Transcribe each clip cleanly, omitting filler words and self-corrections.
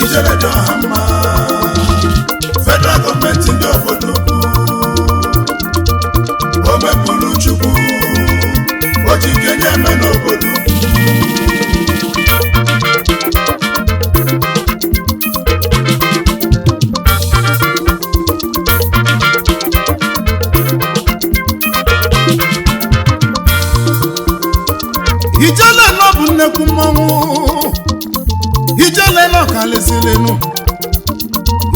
Ijele do hama federal government in the Obodoukwu omepulu chukwu ojikenye me n'Obodoukwu Ijele no bụ nnekwu mmanwụ Ijele no kalesilenu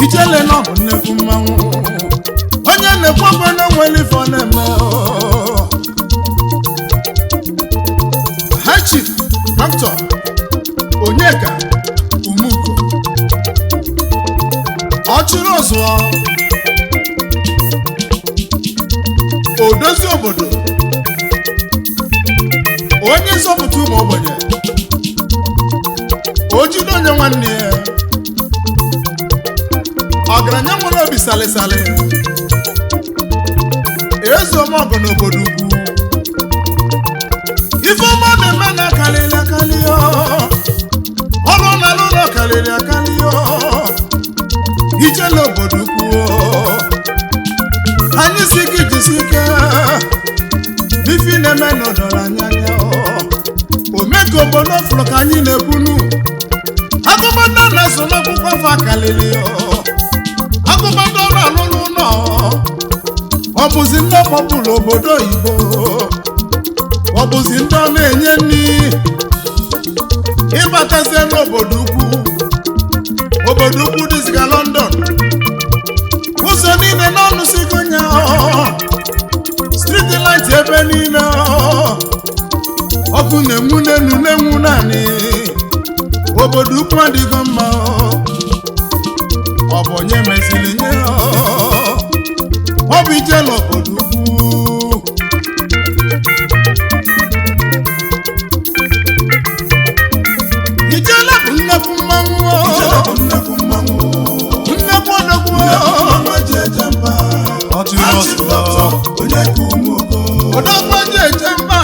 Ijele no bụ nnekwu mmanwụ onye nnekwu ọgbọ na nwere ife ọ na-eme Hachi Dr. Onyeka Umugo ọchịrị ọzụọ odozi obodo onye zọpụta ụmụ ogbenye ojide onye nwanne ya ọgaranya nwere obi salịsalị ezeomọgụ n'Obodoukwu ife ọma na-eme na karịrị akarị ọrụ na n'ụlọ karịrị akarị Ijele Obodoukwu anyị si gị jisi ike ife na-eme n'ọdọrọ anya omeka obodo fụrụ ka anyị na-ekwunu agụmanda na-eso n'akwụkwọ afọ akalịlị agụmanda ọrụ alụlụ ụlọ ọ bụzi ndị ọkpọpụrụ obodo oyibo ọ bụzi ndị ọ na-enye nri ịbatazie n'Obodoukwu dịziga London ụzọ niile n'ọnụ sigonya street light ebe niile ọkụ na-enwu n'elu na-enwu naanị Obodoukwu adịgo mma ọ bụ onye mezili nye ọ bụ Ijele Obodoukwu Ijele bụ nnekwu mmanwụ nnekwu odogwu Odogwu eji eje mba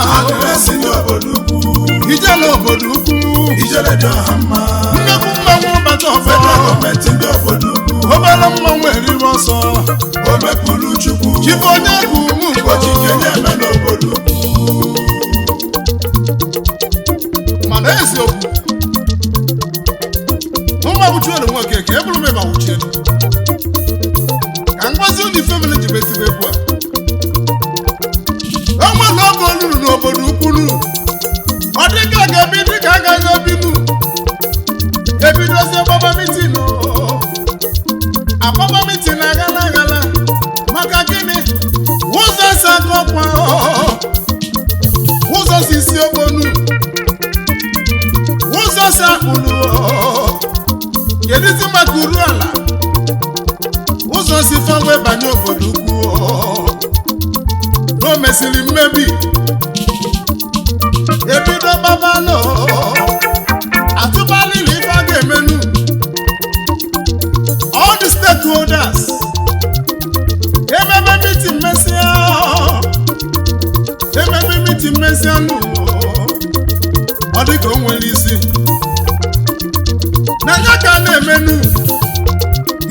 Ijele Obodoukwu Ijele do hama nnekwu mmanwụ bata federal government in the Obodoukwu obere mmanwụ eriri ọsọ omepulu chukwu chifu onye bụ ụmụ ojikenye me n'Obodoukwu mana eziokwu mma wuchielu nwoke ka ebụrụ m ịba wuchielu ka ngwazi ụlọ ifemili ji betibe egwu a enwere oge olulu n'Obodoukwu ọ dịka ga-ebi dịka agaghị obinu ebidozie gbaba mitin agbaba mitin aghala aghala maka gịnị ụzọ si Akokwa ụzọ si isi Ogbonu ụzọ si Akpụrụ kedizi maka uru ala ụzọ si Fagwe banye Obodoukwu o mesịrị mmebi ebido babalụ atụbalịla ife a ga-emenu all the stakeholders ememe meeting mesịa nụ ọ dịka o nwere isi na ya ka na-emenu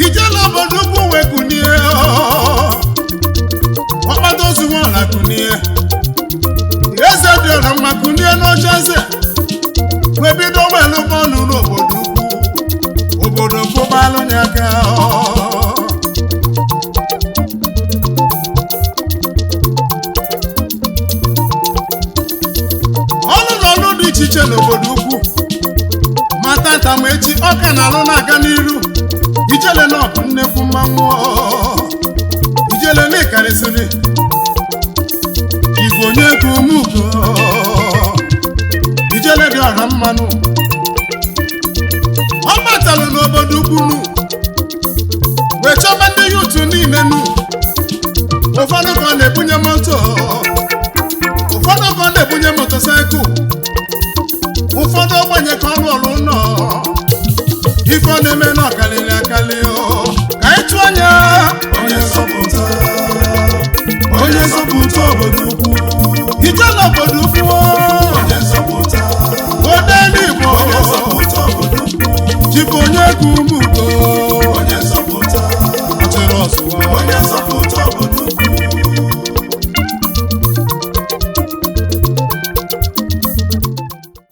Ijele Obodoukwu wee kunie ọkpata ozu nwaala kunie eze dị ọra mma kunie n'oche eze wee bido welu bọọlụ n'Obodoukwu gbalụ ya aka echiche n'Obodoukwu ma tata ma echi ọka na-alụ na-aga n'iru Ijele na ọbụ nnekwu mmanwụ Ijele na-ekarịsịrị igwe onye ego umugo Ijele dị ọha mmanụ ọ gbatalụ n'Obodoukwu nu wee chọba ndị yutu niile nu ụfọdụ ka ọ na-ebunye moto ụfọdụ ka ọ na-ebunye motosaịkụl ụfọdụ ogbenye ka ọrụ ọrụ nọ ife ọ na-eme n'ọkalịrị akali ka anyị tụọ anya onye nzọpụta Obodoukwu Ijele Obodoukwu onye nzọpụta ode n'Igbo onye nzọpụta Obodoukwu jibụ onye ego umu